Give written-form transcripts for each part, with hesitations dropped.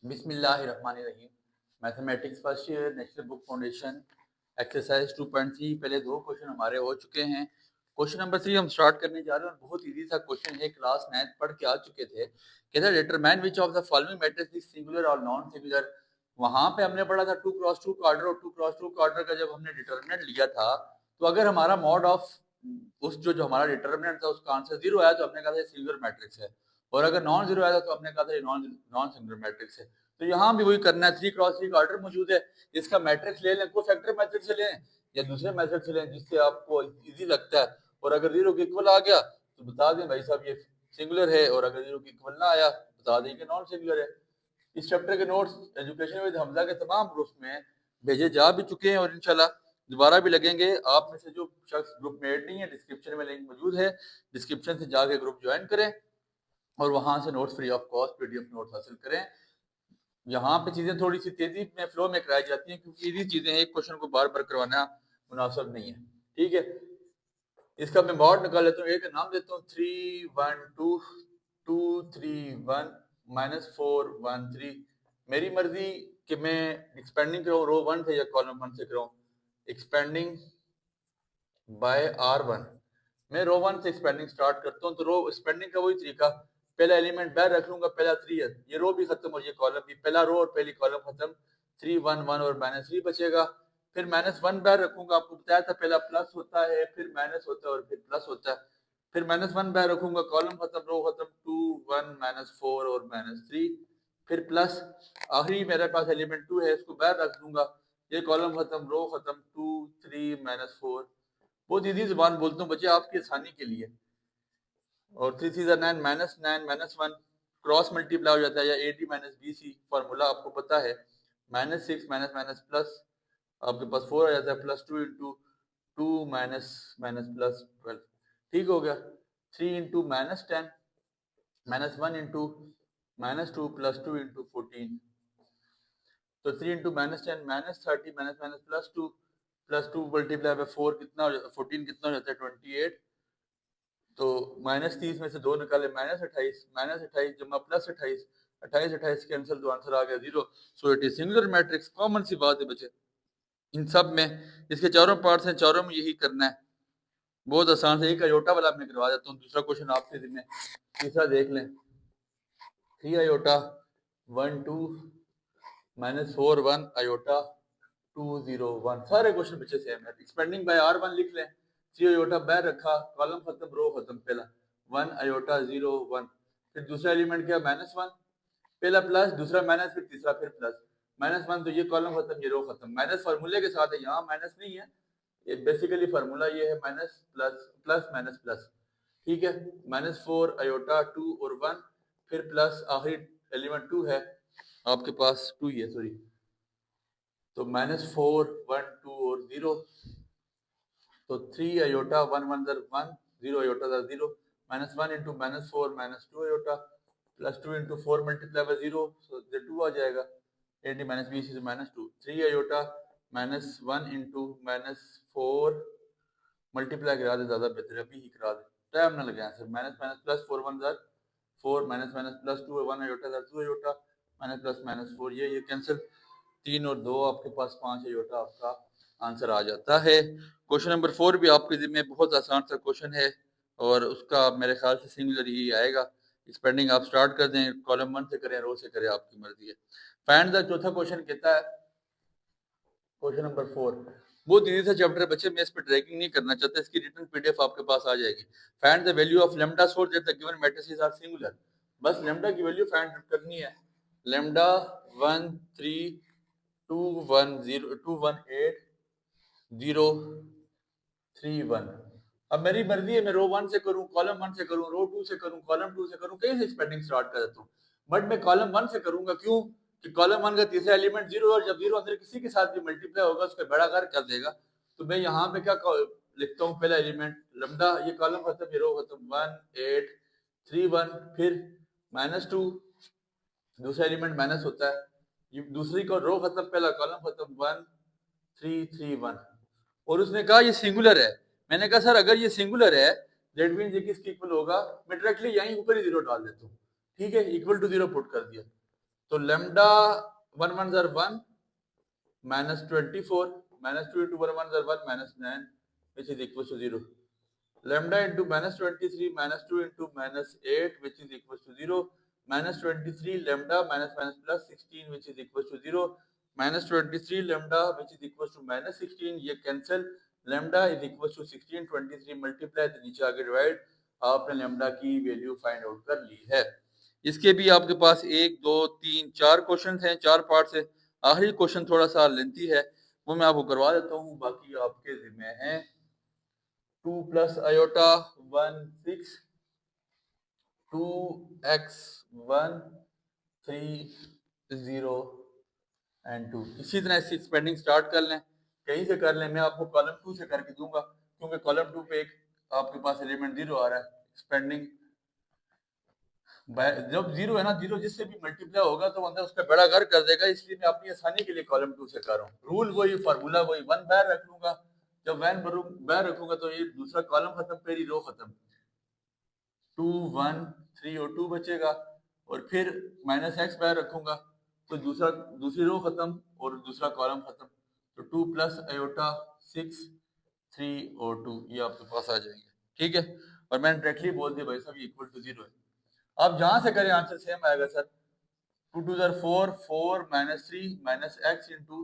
बिस्मिल्लाहिर्रहमानिर्रहीम। Mathematics first year national book foundation exercise 2.3 पहले दो क्वेश्चन हमारे हो चुके हैं। क्वेश्चन नंबर 3 हम स्टार्ट करने जा रहे हैं। बहुत इजी सा क्वेश्चन है, क्लास 9 पढ़ के आ चुके थे। कहता है determine which of the following matrix is singular और नॉन सिंगुलर। वहां पे हमने पढ़ा था 2x2 का ऑर्डर, और 2x2 का ऑर्डर का जब हमने डिटरमिनेंट लिया था तो अगर हमारा मॉड ऑफ उस जो हमारा डिटरमिनेंट था उसका आंसर जीरो आया तो हमने कहा था सिंगुलर मैट्रिक्स है, और अगर नॉन जीरो आया तो हमने कहा था नॉन नॉन सिंगुलर मैट्रिक्स है। तो यहाँ भी वही करना है। 3x3 का ऑर्डर मौजूद है, इसका मैट्रिक्स ले लें, को फैक्टर मेथड से लें या दूसरे मेथड से लें जिससे आपको इजी लगता है। और अगर जीरो के इक्वल आ गया तो बता दें भाई साहब ये सिंगुलर है, और अगर जीरो के इक्वल ना आया बता दें कि नॉन सिंगुलर है। इस चैप्टर के नोट्स एजुकेशन विद हमजा के तमाम ग्रुप्स में भेजे जा भी चुके हैं और इंशाल्लाह दोबारा भी लगेंगे। आप में से जो शख्स ग्रुप में ऐड नहीं है, डिस्क्रिप्शन में लिंक मौजूद है, डिस्क्रिप्शन से जाके ग्रुप ज्वाइन करें और वहां से notes free of cost PDF notes हासिल करें। यहाँ पे चीजें थोड़ी सी तेजी में फ्लो में कराई जाती हैं क्योंकि ये चीजें एक क्वेश्चन को बार बार करवाना मुनासिब नहीं है। ठीक है, इसका मैं मॉड निकाल लेता हूँ। एक नाम देता हूँ 3 1 2 2 3 1 -4 1 3। मेरी मर्जी कि मैं एक्सपेंडिंग कराऊँ रो 1 से या कॉलम 1 से कराऊँ। एक्सपेंडिंग बाय R1, मैं रो 1 से एक्सपेंडिंग स्टार्ट करता हूँ। तो रो एक्सपेंडिंग का वही तरीका, पहला एलिमेंट बाहर रख लूंगा, पहला 3 है, ये रो भी खत्म और ये कॉलम भी, पहला रो और पहली कॉलम खत्म, 3 1 1 और -3 बचेगा। फिर -1 बाहर रखूंगा, आपको बताया था पहला प्लस होता है फिर माइनस होता है और फिर प्लस होता है। फिर -1 बाहर रखूंगा, कॉलम खत्म रो खत्म, 2 1 -4 और -3, फिर प्लस आखिरी मेरे पास एलिमेंट 2 है, इसको बाहर रख दूंगा, ये कॉलम खत्म रो खत्म, 2 3 -4। बहुत ईजी जुबान बोलता हूँ बच्चे आपकी आसानी के लिए। और 3 3 9 -9 -1 क्रॉस मल्टीप्लाई हो जाता है, या AD BC फार्मूला आपको पता है। -6 प्लस आपके पास 4 आ जाता है, +2 इंटू 2 माइनस माइनस प्लस 12। ठीक हो गया। 3 इंटू -10 -1 इंटू -2 +2 इंटू 14। तो 3 इंटू -10 -30 +2 मल्टीप्लाई बाय 4 कितना हो जाता है, 14 कितना हो जाता है 28। तो -30 में से 2 निकाले -28, -28 जमा +28, 28 28 कैंसिल तो आंसर आ गया 0। So it is singular matrix. Common सी बात है बच्चे इन सब में। इसके चारों पार्ट्स हैं, चारों में यही करना है। बहुत आसान से। एक आयोटा वाला मैं करवा देता हूँ, दूसरा क्वेश्चन आपके जिम्मे। तीसरा देख लें, 3 आयोटा 1 2 -4 1 आयोटा 2 0 1। सारे क्वेश्चन बच्चे सेम है। एक्सपेंडिंग बाय R1 लिख लें, 3 आयोटा बाहर रखा, कॉलम खत्म रो खत्म, पहला 1 आयोटा 0 1। फिर दूसरा एलिमेंट क्या, -1, पहला प्लस दूसरा माइनस फिर तीसरा फिर प्लस, -1 तो ये कॉलम खत्म ये रो खत्म। माइनस फार्मूले के साथ है, यहाँ माइनस नहीं है, ये बेसिकली फार्मूला ये है minus plus plus minus plus. ठीक है, -4 आयोटा 2 और 1, फिर प्लस आखिरी एलिमेंट 2 है आपके पास, 2 ही है सॉरी। तो -4 1 2 और 0, तो 3 iota 1 1 1 0 iota 0, -1 into -4 -2 iota, +2 into 4 multiply by 0, सो 2 आ जाएगा। 80 BC से -2, 3 आयोटा -1 इंटू -4 मल्टीप्लाई करा दे, ज़्यादा बेहतर है, अभी ही करा दे, टाइम ना लगे आंसर। माइनस माइनस प्लस 4 1 ज़र 4, माइनस माइनस प्लस 2 1 आयोटा ज़र 2 आयोटा, माइनस प्लस माइनस 4, ये कैंसिल, 3 और 2 आपके पास 5 आयोटा आपका आंसर आ जाता है। क्वेश्चन नंबर 4 भी आपके जिम्मे बहुत आसान सा क्वेश्चन है और उसका मेरे ख्याल से सिंगुलर ही आएगा। स्पेंडिंग आप स्टार्ट कर दें, कॉलम 1 से करें रो से करें, आपकी मर्जी है। फाइंड द, चौथा क्वेश्चन कहता है क्वेश्चन नंबर 4, बहुत इजी सा चैप्टर है बच्चे, मैं इस पे ड्रैगिंग नहीं करना चाहता, इसकी रिटन पीडीएफ आपके पास आ जाएगी। Find the value of lambda so that the given matrices are singular. बस लैम्डा की वैल्यू फाइंड करनी है। लैम्डा 1 3 2 1 0 2 1 8 0 3 1। अब मेरी मर्जी है, मैं रो 1 से करूं, कॉलम 1 से करूं, रो 2 से करूं, कॉलम 2 से करूं, कहीं से स्पेंडिंग स्टार्ट कर देता हूं, बट मैं कॉलम 1 से करूंगा। क्यों कि कॉलम 1 का तीसरा एलिमेंट 0 और जब 0 अंदर किसी के साथ भी मल्टीप्लाई होगा उसका बड़ा घर कर देगा। तो मैं यहाँ पे क्या लिखता हूँ, पहला एलिमेंट लैम्डा, ये कॉलम खत्म ये रो खत्म, 1 8 3 1, फिर -2 दूसरा एलिमेंट माइनस होता है, ये दूसरी को रो खत्म पहला कॉलम खत्म, 1 3 3 1। और उसने कहा ये सिंगुलर है। मैंने कहा सर अगर ये सिंगुलर है दैट मींस ये किसके इक्वल होगा, मैं डायरेक्टली यहीं ऊपर ही 0 डाल देता हूँ। ठीक है, इक्वल टू 0 पुट कर दिया। तो लेमडा 1 1 ज़र 1 माइनस 24 माइनस 2 into 1 1 ज़र 1 minus 9 which is equals to 0. Lambda into minus 23 minus 2 into minus 8 which is equals to 0. Minus 23 lambda minus minus plus 16 which is equals to 0. Minus 23 lambda which is equals to minus 16 ये cancel. Lambda is equals to 16 23 multiply तो नीचे आगे divide. आपने lambda की value find out कर ली है. इसके भी आपके पास 1 2 3 4 क्वेश्चन हैं, 4 पार्ट से. आखिरी क्वेश्चन थोड़ा सा लेंथी है, वो मैं आपको करवा देता हूँ, बाकी आपके जिम्मे हैं. 2 plus iota 1 6 2x 1 3 0 and 2. इसी तरह इसकी एक्सपेंडिंग स्टार्ट कर लें, कहीं से कर लें. मैं आपको कॉलम 2 से करके दूंगा क्योंकि कॉलम 2 पे एक आपके पास एलिमेंट 0 आ रहा है. एक्सपेंडिंग जब 0 है ना, 0 जिससे भी मल्टीप्लाई होगा तो अंदर उसका बड़ा घर कर देगा, इसलिए मैं अपनी आसानी के लिए कॉलम 2 से कर रहा हूँ. रूल वही, फार्मूला वही, 1 बाहर रख लूंगा. जब वैन बाहर रखूंगा तो ये दूसरा कॉलम खत्म, पहली रो खत्म. 2 1 3 और 2 बचेगा. और फिर माइनस एक्स बाहर रखूंगा तो दूसरी रो खत्म और दूसरा कॉलम खत्म. तो 2 प्लस आयोटा 6 3 और 2 ये आपके पास आ जाएंगे. ठीक है, और मैंने डायरेक्टली बोल दिया भाई साहब ये इक्वल टू 0 है. आप जहां से करें आंसर सेम आएगा सर. 2 2 ज़र 4 4 माइनस 3 माइनस एक्स इंटू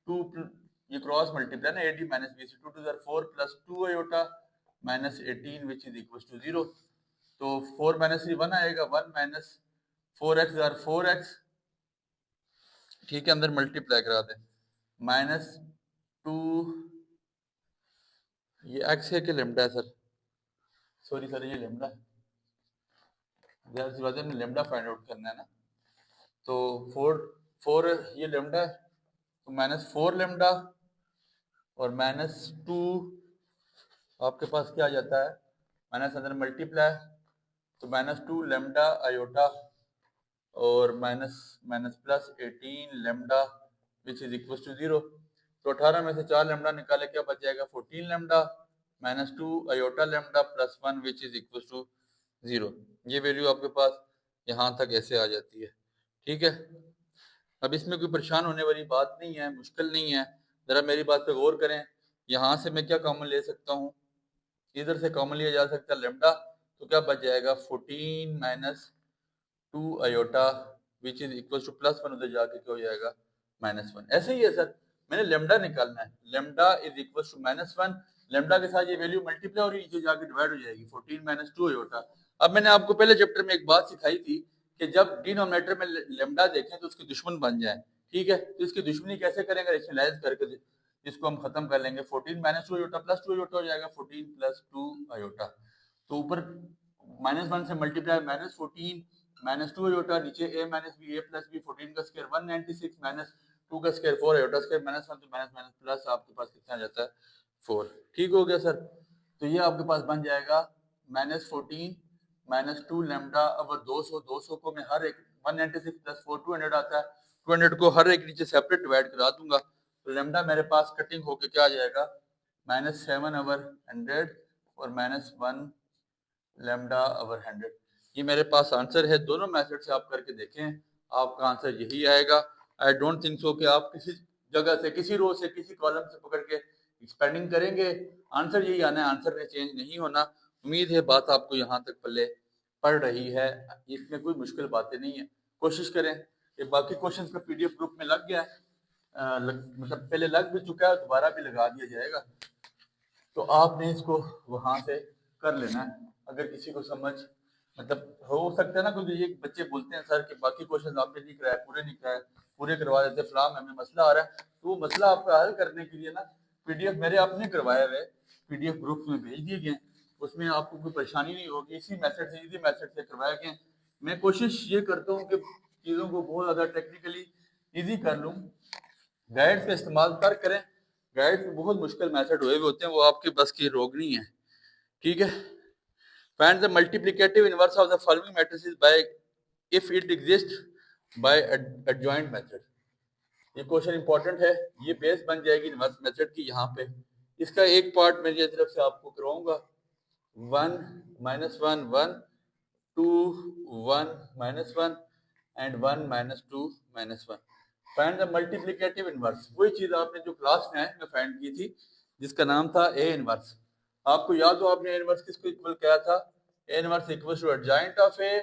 2 ये क्रॉस मल्टीप्लाई ना AD माइनस BC. 2 2 ज़र 4 plus 2 iota minus 18 which is equal to 0. तो 4 माइनस 3 1 आएगा. 1 माइनस 4x ज़र 4x. ठीक है, अंदर मल्टीप्लाई करा दें. माइनस 2 ये x है कि लेमडा है सर? सॉरी सर, ये लेमडा है. ज़ाहिर सी बात है, हमने लेमडा फाइंड आउट करना है ना. तो 4 ये लेमडा है तो माइनस 4 लेमडा और माइनस 2 आपके पास क्या आ जाता है, माइनस अंदर मल्टीप्लाई तो माइनस 2 लेमडा आयोटा और minus minus plus 18 lambda which is equal to 0. तो 18 में से 4 लेमडा निकाले क्या बच जाएगा, 14 lambda minus 2 iota lambda plus 1 which is equal to 0. ये वैल्यू आपके पास यहाँ तक ऐसे आ जाती है. ठीक है, अब इसमें कोई परेशान होने वाली बात नहीं है, मुश्किल नहीं है. ज़रा मेरी बात पे गौर करें. यहाँ से मैं क्या कॉमन ले सकता हूँ, इधर से कॉमन लिया जा सकता है लेमडा. तो क्या बच जाएगा 14 minus 2 iota which is equal two plus 1, उधर जाके क्या हो जाएगा माइनस 1. ऐसे ही है सर, मैंने लेमडा निकालना है. Lambda is equal to minus 1. Lambda के साथ ये वैल्यू मल्टीप्लाई हो रही है, नीचे जाके डिवाइड हो जाएगी. 14 माइनस 2 आयोटा. अब मैंने आपको पहले चैप्टर में एक बात सिखाई थी कि जब डिनोमिनेटर में लेमडा देखें तो उसके दुश्मन बन जाए. ठीक है, तो इसकी दुश्मनी कैसे करेंगे, रेशनलाइज करके इसको हम खत्म कर लेंगे. 14 माइनस 2 आयोटा प्लस 2 आयोटा हो जाएगा 14 प्लस 2 आयोटा. तो ऊपर माइनस 1 से मल्टीप्लाई माइनस 14 माइनस 2 आयोटा, नीचे a minus b a plus b. 14 का स्क्वायर 196 माइनस 2 का स्क्वायर 4 आयोटा स्क्वायर माइनस 1 तो माइनस माइनस प्लस आपके पास कितना आ जाता है 4. ठीक हो गया सर. तो ये आपके पास बन जाएगा माइनस 14 माइनस 2 लेमडा. अब 200 को मैं हर एक 196 प्लस 4 200 आता है. 200 को हर एक नीचे सेपरेट डिवाइड करा दूंगा. तो लेमडा मेरे पास कटिंग होके क्या आ जाएगा माइनस 7 ओवर 100 और माइनस 1 लेमडा ओवर 100. ये मेरे पास आंसर है. दोनों मेथड से आप करके देखें, आपका आंसर यही आएगा. आई डोंट थिंक सो कि आप किसी जगह से, किसी रो से, किसी कॉलम से पकड़ के एक्सपेंडिंग करेंगे. आंसर यही आना है, आंसर में चेंज नहीं होना. उम्मीद है बात आपको यहाँ तक पल्ले पड़ रही है. इसमें कोई मुश्किल बातें नहीं है. कोशिश करें कि बाकी क्वेश्चन का PDF ग्रुप में लग गया है, मतलब पहले लग भी चुका है, दोबारा भी लगा दिया जाएगा. तो आपने इसको वहां से कर लेना है. अगर किसी को समझ मतलब हो सकता है ना, क्योंकि ये बच्चे बोलते हैं सर कि बाकी क्वेश्चन आपने नहीं कराए, पूरे नहीं कराए, पूरे करवा देते फलाम हमें मसला आ रहा है. तो वो मसला आपका हल करने के लिए ना PDF मेरे आपने करवाए हुए PDF ग्रुप में भेज दिए गए. उसमें आपको कोई परेशानी नहीं होगी. इसी मैसेज से, इसी मैसेज से करवाए गए. मैं कोशिश ये करता हूँ कि चीज़ों को बहुत ज़्यादा टेक्निकली ईजी कर लूँ. गाइड्स का इस्तेमाल कर करें. गाइड्स में बहुत मुश्किल मैथड हुए होते हैं, वो आपके बस की रोग नहीं है. ठीक है. Find the multiplicative inverse of the following matrices by if it exist by adjoint method. ये क्वेश्चन इंपॉर्टेंट है. ये बेस बन जाएगी इनवर्स मेथड की. यहाँ पे इसका एक पार्ट मेरी तरफ से आपको करवाऊंगा. 1 -1 1 2 1 -1 and 1 minus 2 minus 1। Find the multiplicative inverse, वही चीज आपने जो क्लास 9 में फाइंड की थी जिसका नाम था ए इनवर्स। आपको याद हो आपने ए इनवर्स किसको इक्वल किया था? A inverse equals to adjoint of A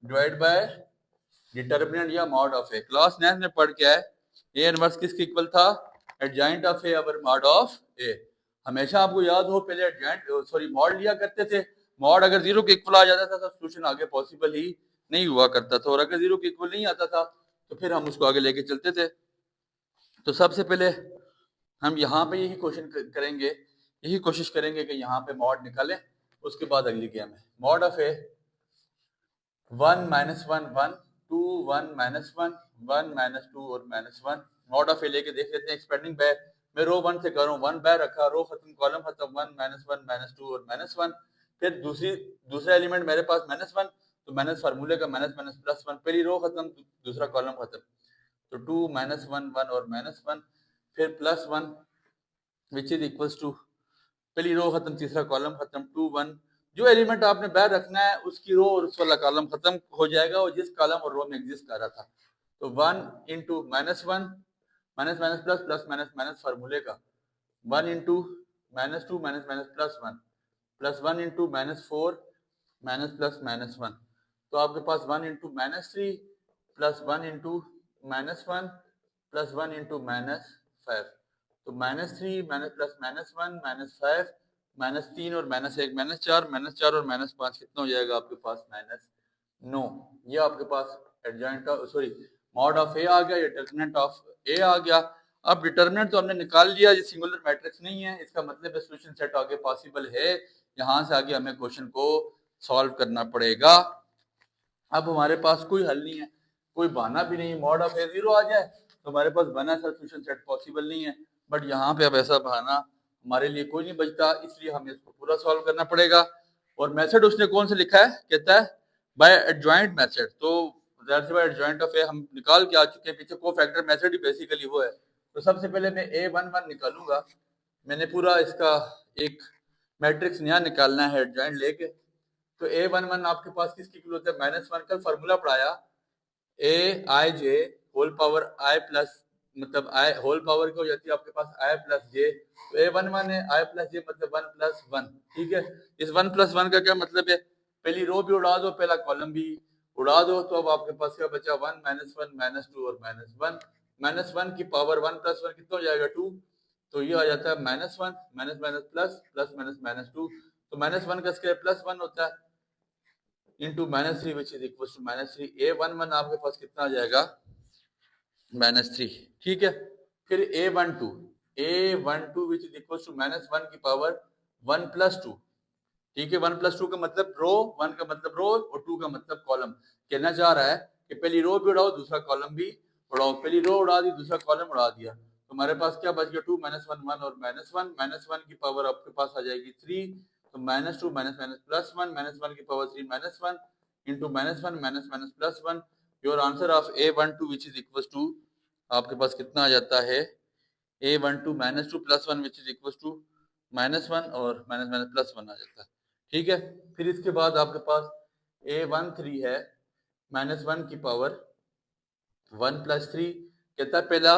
divide by determinant या मॉड ऑफ ए। क्लास 9 में पढ़ के आए ए इनवर्स किसके इक्वल था? Adjoint of A over mod of A. हमेशा आपको याद हो पहले एडजॉइंट सॉरी मॉड लिया करते थे, मॉड अगर जीरो के इक्वल आ जाता था तो सोल्यूशन आगे पॉसिबल ही नहीं हुआ करता था, और अगर जीरो के इक्वल नहीं आता था तो फिर हम उसको आगे लेके चलते थे। तो सबसे पहले हम यहाँ पे यही क्वेश्चन करेंगे, यही कोशिश करेंगे कि यहाँ पे मॉड निकालें। उसके बाद अगली गेम है mod of A 1 minus 1 1 2 1 minus 1 1 minus 2 और माइनस 1। मॉड ऑफ ए लेके देख लेते हैं। एक्सपेंडिंग बाय मैं रो 1 से कर रहा हूँ, 1 बाय रखा, रो खत्म कॉलम खत्म, 1 माइनस 2 और माइनस 1। फिर दूसरा एलिमेंट मेरे पास माइनस 1, तो माइनस फार्मूले का माइनस माइनस प्लस 1, पहली रो खत्म दूसरा कॉलम खत्म, तो 2 माइनस 1 1 और माइनस 1, फिर plus 1 which is equals to पहली रो खत्म तीसरा कॉलम खत्म 2 1। जो एलिमेंट आपने बाहर रखना है उसकी रो और उस वाला कॉलम खत्म हो जाएगा और जिस कॉलम और रो में एग्जिस्ट कर रहा था। तो 1 into minus 1 minus minus plus plus minus minus फार्मूले का 1 into minus 2 minus minus plus 1 plus 1 into minus 4 minus plus minus 1। तो आपके पास 1 into minus 3 plus 1 into minus 1 plus 1 into minus 5। तो minus 3 minus plus minus 1 minus 5 minus 3 और minus 1 minus 4 और minus 5 कितना हो जाएगा आपके पास? माइनस 9। ये आपके पास एडजॉइंट सॉरी मॉड ऑफ ए आ गया, या डिटरमिनेंट ऑफ ए आ गया। अब डिटरमिनेंट तो हमने निकाल लिया, ये सिंगुलर मैट्रिक्स नहीं है, इसका मतलब है सॉल्यूशन सेट आगे पॉसिबल है। यहाँ से आगे हमें क्वेश्चन को सॉल्व करना पड़ेगा। अब हमारे पास कोई हल नहीं है, कोई बहाना भी नहीं, मॉड ऑफ ए 0 आ जाए तो हमारे पास बना सॉल्यूशन सेट पॉसिबल नहीं है। बट यहाँ पे अब ऐसा बहाना हमारे लिए कोई नहीं बचता, इसलिए हमें इसको पूरा सॉल्व करना पड़ेगा। और मेथड उसने कौन से लिखा है? कहता है बाय एडजॉइंट मेथड। तो बाय एडजॉइंट ऑफ ए हम निकाल के आ चुके हैं, पीछे कोफैक्टर मेथड ही बेसिकली वो है। तो सबसे पहले मैं A11 निकालूंगा। मैंने पूरा इसका एक मैट्रिक्स नया निकालना है एडजॉइंट लेके। तो A11 आपके पास किसकी इक्वल होता है? माइनस 1 का फॉर्मूला पढ़ाया, ए आई जे होल पावर आई प्लस, मतलब आई होल पावर की हो जाती है आपके पास आई प्लस जे। तो A11 है आई प्लस जे मतलब 1 प्लस 1। ठीक है, इस 1 प्लस 1 का क्या मतलब है? पहली रो भी उड़ा दो, पहला कॉलम भी उड़ा दो, तो अब आपके पास क्या बचा? 1 माइनस 2 और माइनस 1। माइनस 1 की पावर 1 प्लस 1 कितना हो जाएगा? 2। तो ये आ जाता है minus 1 minus minus plus plus minus minus 2। तो माइनस 1 का स्क्वायर प्लस 1 होता है into minus 3 which is equal to minus 3। A11 आपके पास कितना आ जाएगा? माइनस 3। ठीक है, फिर A12 which is equal to minus 1 की पावर 1 प्लस 2। ठीक है, 1 प्लस 2 का मतलब रो, 1 का मतलब रो और 2 का मतलब कॉलम। कहना चाह रहा है कि पहली रो भी उड़ाओ दूसरा कॉलम भी उड़ाओ, पहली रो उड़ा दी दूसरा कॉलम उड़ा दिया, तो हमारे पास क्या बच गया? 2 माइनस 1 1 और माइनस 1। माइनस 1 की पावर आपके पास आ जाएगी 3, तो minus 2 minus minus plus 1 minus 1 की power 3 minus 1 into minus 1 minus minus plus 1। Your answer of A12 which is equal to आपके पास कितना आ जाता है? A12 minus 2 plus 1 which is equal to minus 1 और माइनस माइनस प्लस 1 आ जाता है। ठीक है, फिर इसके बाद आपके पास A13 है माइनस 1 की पावर 1 प्लस 3। कहता है पहला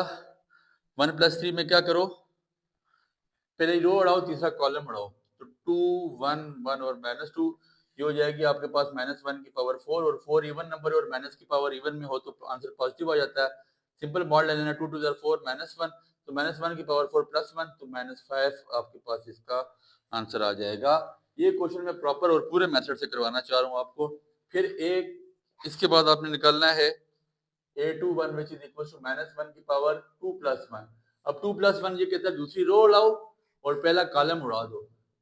1 प्लस 3 में क्या करो? पहले रो उड़ाओ तीसरा कॉलम उड़ाओ, तो 2 1 1 और माइनस 2। ये हो जाएगी आपके पास माइनस 1 की पावर 4, और 4 इवन नंबर है और माइनस की पावर इवन में हो तो आंसर पॉजिटिव आ जाता है। सिंपल मॉड ले लेना, 2 2 4 माइनस 1, तो माइनस 1 की पावर 4 प्लस 1 तो माइनस 5 आपके पास इसका आंसर आ जाएगा। ये क्वेश्चन मैं प्रॉपर और पूरे मेथड से करवाना चाह रहा हूँ आपको। फिर एक इसके बाद आपने निकालना है A21 which is equal to minus 1 की पावर 2 प्लस 1। अब 2 प्लस 1 ये कहता है दूसरी रो उड़ाओ और पहला कॉलम उड़ा दो,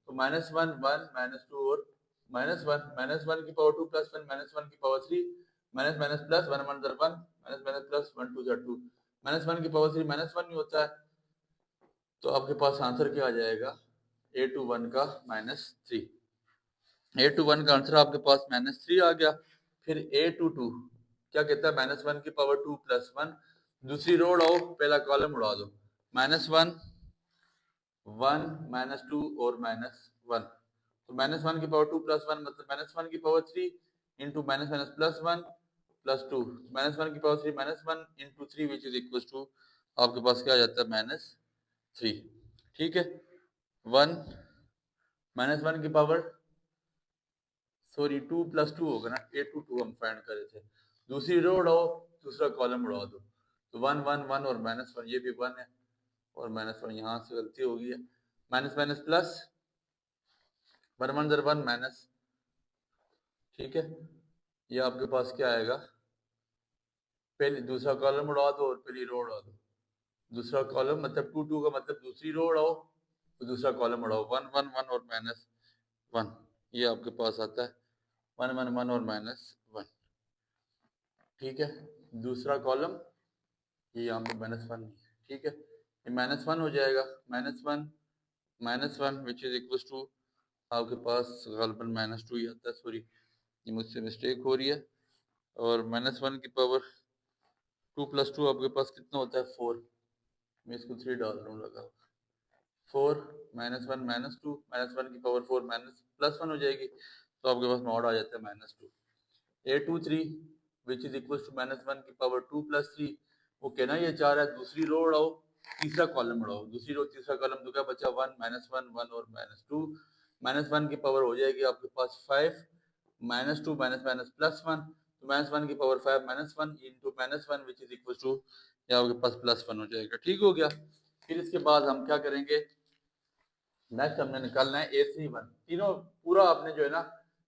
तो माइनस 1 1 माइनस 2 और माइनस 1। माइनस 1 की पावर 2 प्लस 1 माइनस 1 की power 3 minus minus plus 1 1 1 minus minus plus 1 2 2 minus 1 की पावर 3 माइनस 1 नहीं होता है, तो आपके पास आंसर क्या आ जाएगा? A21 का माइनस 3। A21 का आंसर आपके पास माइनस 3 आ गया। फिर A22 क्या कहता है? माइनस 1 की पावर 2 प्लस 1, दूसरी रो उड़ाओ पहला कॉलम उड़ा दो, माइनस 1 1 माइनस 2 और माइनस 1। तो माइनस 1 की पावर 2 प्लस 1 मतलब माइनस 1 की power 3 into minus minus plus 1 plus 2, -1 की power 3 -1 into 3 which is equal to आपके पास क्या आ जाता है -3। ठीक है, 1 -1 की पावर 2 प्लस 2 होगा ना, 8 to 2 हम फाइंड कर रहे थे। दूसरी रो उड़ाओ, दूसरा कॉलम उड़ा दो, तो 1 1 1 और -1, ये भी 1 है और -1 यहाँ से गलती हो गई है, माइनस माइनस प्लस, 1 1 जर 1 माइनस। ठीक है, ये आपके पास क्या आएगा, पहले दूसरा कॉलम उड़ा दो और पहली रो उड़ा दो। दूसरा कॉलम मतलब 2 2 का मतलब दूसरी रो उड़ाओ तो दूसरा कॉलम उड़ाओ, 1 1 1 और -1, ये आपके पास आता है 1 1 1 और -1। ठीक है, दूसरा कॉलम ये यहाँ पे -1 है। ठीक है, ये -1 हो जाएगा, -1 विच इज इक्वल टू आपके पास गलबन -2 ही आता है, सॉरी ये मुझसे मिस्टेक हो रही है। और -1 की पावर 2 प्लस 2 आपके पास कितना होता है 4, मैं इसको 3 डाल रहा हूँ लगा, 4 -1 -2 -1 की पावर 4 +1 हो जाएगी, तो आपके पास मॉड आ जाता है -2। A23 which is equal to -1 की पावर 2 प्लस 3, वो कहना ये चाह रहा है दूसरी रो उड़ाओ तीसरा कॉलम उड़ाओ, दूसरी रो तीसरा कॉलम तो क्या बचा 1 -1 1 और -2, -1 की पावर हो जाएगी आपके पास 5 -2 +1, तो -1 की power 5 -1 into -1 which is equal to ये आपके पास +1 हो जाएगा। ठीक हो गया, फिर इसके बाद हम क्या करेंगे, नेक्स्ट हमने निकालना है A31, तीनों पूरा आपने जो है ना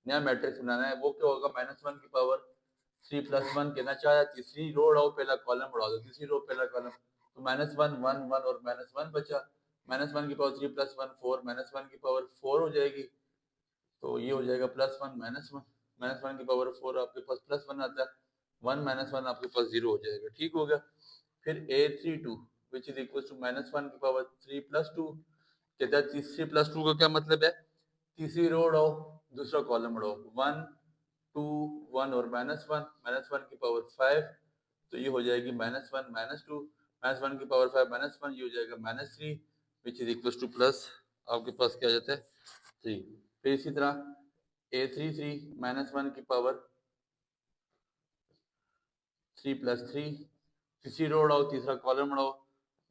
नया मैट्रिक्स बनाना है, वो क्या होगा -1 की पावर 3 +1 कहना चाहे, तीसरी रो उड़ाओ पहला कॉलम उड़ा दो, तीसरी रो पहला कॉलम, तो -1 1 1 और -1 बचा, -1 की पावर 3 +1 4, -1 की पावर 4 हो जाएगी, तो ये हो जाएगा +1 -1, -1 की पावर 4 आपके पास +1 आता है, 1 -1 आपके पास 0 हो जाएगा। ठीक हो गया, फिर A32 which is equal to -1 की पावर 3 +2, कहता है तीसरी +2 का क्या मतलब है, तीसरी रो उड़ाओ दूसरा कॉलम उड़ाओ, 1 2 1 और -1 की पावर 5, तो ये हो जाएगी -1 -2, -1 की पावर 5 -1, ये हो जाएगा -3 which is equal two plus आपके पास क्या आ जाता है 3। फिर इसी तरह A33 -1 की पावर 3 +3, तीसरी रो उड़ाओ तीसरा कॉलम उड़ाओ,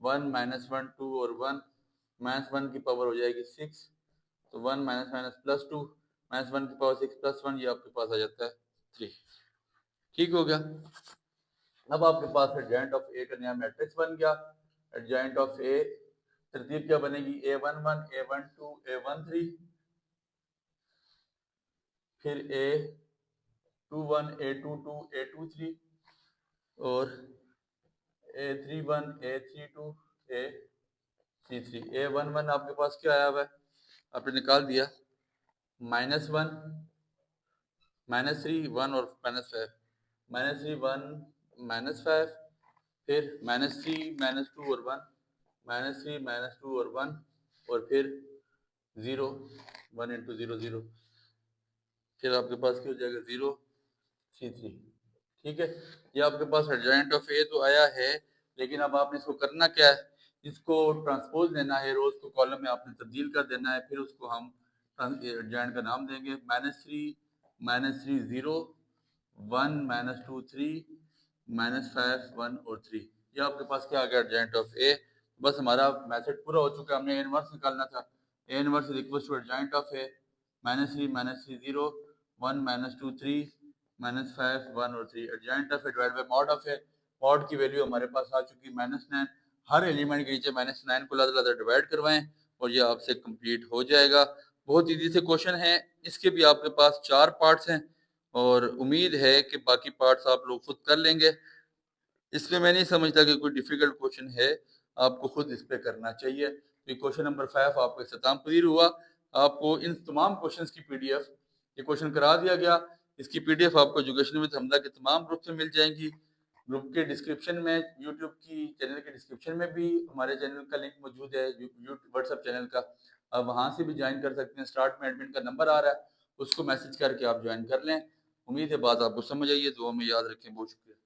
1 -1 2 और 1, -1 की पावर हो जाएगी 6, तो 1 +2, -1 की पावर 6 +1, ये आपके पास आ जाता है 3। ठीक हो गया, अब आपके पास एडजॉइंट ऑफ ए का नया मैट्रिक्स बन गया। एडजॉइंट ऑफ ए तरतीब क्या बनेगी, A11 A12 A13, फिर A21 A22 A23 और A31 A32 A33। A11 आपके पास क्या आया हुआ है, आपने निकाल दिया, -1 -3 1 और -5, -3 1 -5, फिर -3 -2 और 1, -3 -2 और 1, और फिर 0 1 इंटू 0 0, फिर आपके पास क्या हो जाएगा 0 3 3। ठीक है, ये आपके पास एडजॉइंट ऑफ ए तो आया है, लेकिन अब आपने इसको करना क्या है, इसको ट्रांसपोज लेना है, रोज को कॉलम में आपने तब्दील कर देना है, फिर उसको हम एडजॉइंट का नाम देंगे, -3 0 1 -2 3 -5 1 और 3, ये आपके पास क्या आ गया एडजॉइंट ऑफ ए। बस हमारा मैथड पूरा हो चुका है, हमने ए इनवर्स निकालना था, A inverse is equal to adjoint of A -3 0 1 -2 3 -5 1 और 3, adjoint of A divide by mod of A, mod की वैल्यू हमारे पास आ चुकी -9, हर एलिमेंट के नीचे -9 को लादा डिवाइड करवाएं और ये आपसे कंप्लीट हो जाएगा। बहुत इजी से क्वेश्चन है, इसके भी आपके पास 4 पार्ट्स हैं और उम्मीद है कि बाकी पार्ट्स आप लोग खुद कर लेंगे। इसमें मैं नहीं समझता कि कोई डिफिकल्ट क्वेश्चन है, आपको खुद इस पे करना चाहिए। तो क्वेश्चन नंबर 5 आपका इख्तिताम पजीर हुआ, आपको इन तमाम क्वेश्चंस की पीडीएफ, ये क्वेश्चन करा दिया गया, इसकी पीडीएफ आपको एजुकेशन विद हमजा के तमाम ग्रुप में मिल जाएंगी। ग्रुप के डिस्क्रिप्शन में, यूट्यूब की चैनल के डिस्क्रिप्शन में भी हमारे चैनल का लिंक मौजूद है, व्हाट्सएप चैनल का, आप वहाँ से भी ज्वाइन कर सकते हैं। स्टार्ट में एडमिन का नंबर आ रहा है, उसको मैसेज करके आप ज्वाइन कर लें। उम्मीद है बात आपको समझ आई है, दुआ में याद रखें। बहुत शुक्रिया।